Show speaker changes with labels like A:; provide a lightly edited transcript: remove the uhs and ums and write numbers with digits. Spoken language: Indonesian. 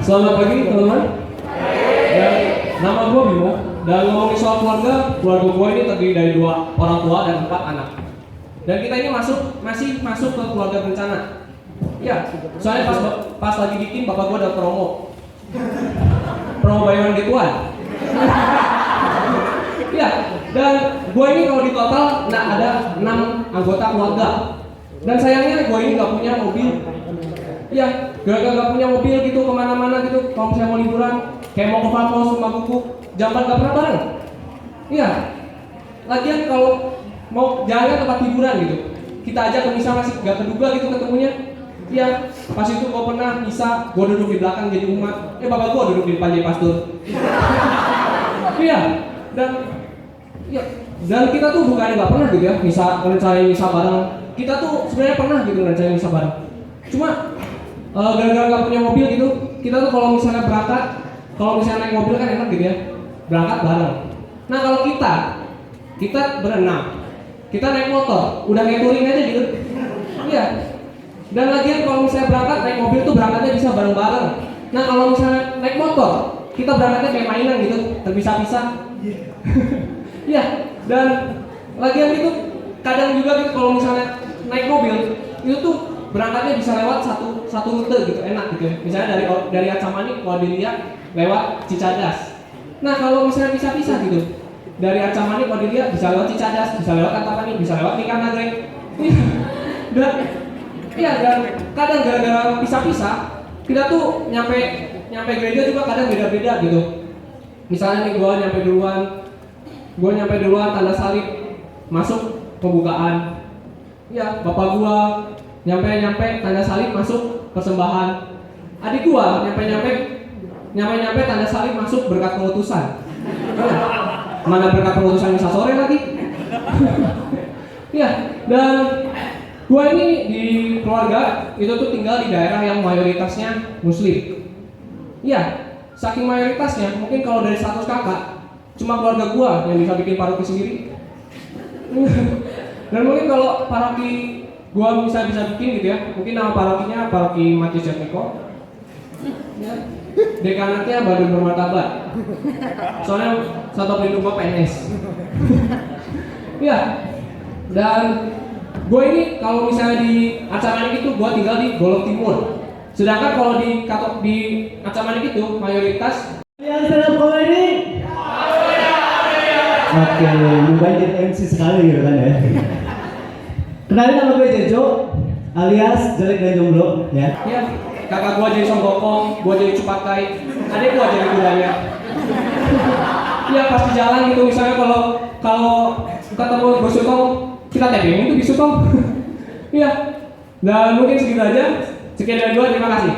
A: Selamat pagi teman-teman. Dan nama gue Bimo. Dan ngomongin soal keluarga gue ini terdiri dari 2 orang tua dan 4 anak. Dan kita ini masih masuk ke keluarga berencana. Ya, soalnya pas lagi bikin bapak gue ada promo buy one get one. Ya, dan gue ini kalau di total ada 6 anggota keluarga. Dan sayangnya gue ini nggak punya mobil. Ya, gara-gara nggak punya mobil gitu kemana-mana gitu. Kalau misalnya mau liburan, kayak mau ke Papua, rumah kuku, jamban nggak pernah bareng. Iya. Lagian kalau mau jalan ke tempat hiburan gitu, kita aja ke misal masih nggak keduga gitu ketemunya. Iya. Pas itu gue pernah bisa, gue duduk di belakang jadi umat. Bapak gue duduk di depan jadi pastor. Iya. Dan kita tuh bukannya nggak pernah gitu ya, rencanain misa bareng. Kita tuh sebenarnya pernah gitu rencanain misa bareng. Cuma gara-gara nggak punya mobil gitu, kita tuh kalau misalnya berangkat, kalau misalnya naik mobil kan enak gitu ya, berangkat bareng. Nah kalau kita berenam, kita naik motor, udah kayak touring aja gitu. Iya. Dan lagian kalau misalnya berangkat naik mobil tuh berangkatnya bisa bareng-bareng. Nah kalau misalnya naik motor, kita berangkatnya kayak mainan gitu, terpisah-pisah. Iya. Dan lagian itu kadang juga gitu kalau misalnya naik mobil itu tuh berangkatnya bisa lewat satu rute gitu, enak gitu ya. Misalnya dari Acamani kalau dilihat lewat Cicadas. Nah kalau misalnya pisah-pisah gitu, dari Acamani kalau dilihat bisa lewat Cicadas, bisa lewat Antapani, bisa lewat Ikan Nagrek. Dan kadang gara-gara pisah-pisah kita tuh nyampe gereja juga kadang beda-beda gitu. Misalnya nih gue nyampe duluan tanda salib masuk pembukaan. Ya, bapak gua nyampe tanda salib masuk persembahan. Adik gua nyampe tanda salib masuk berkat pengutusan. Mana berkat pengutusan misa sore lagi? Ya, dan gua ini di keluarga itu tuh tinggal di daerah yang mayoritasnya muslim. Ya, saking mayoritasnya mungkin kalau dari 100 kakak cuma keluarga gua yang bisa bikin paroki sendiri. Dan mungkin kalau paroki gua bisa bikin gitu ya, mungkin nama parokinya paroki Matius Jatmiko. Ya. Dekanatnya baru bermartabat. Soalnya satu pelindung gua PNS. Ya. Dan gua ini kalau misalnya di Acamani itu gua tinggal di Golok Timur. Sedangkan kalau di Acamani itu mayoritas
B: yang stand up comedy. Oke, mukanya jadi MC sekali gitu kan ya. Kenalin nama gue Jejo, alias jelek dan jomblo ya.
A: Ya, kakak gua jadi songgokong, gua jadi cupakai, adik gua jadi gulanya. Iya pas di jalan gitu misalnya kalau ketemu Bos Sutong, kita tapping itu di Sutong. Iya. Dan mungkin segitu aja. Sekian dari gua, terima kasih.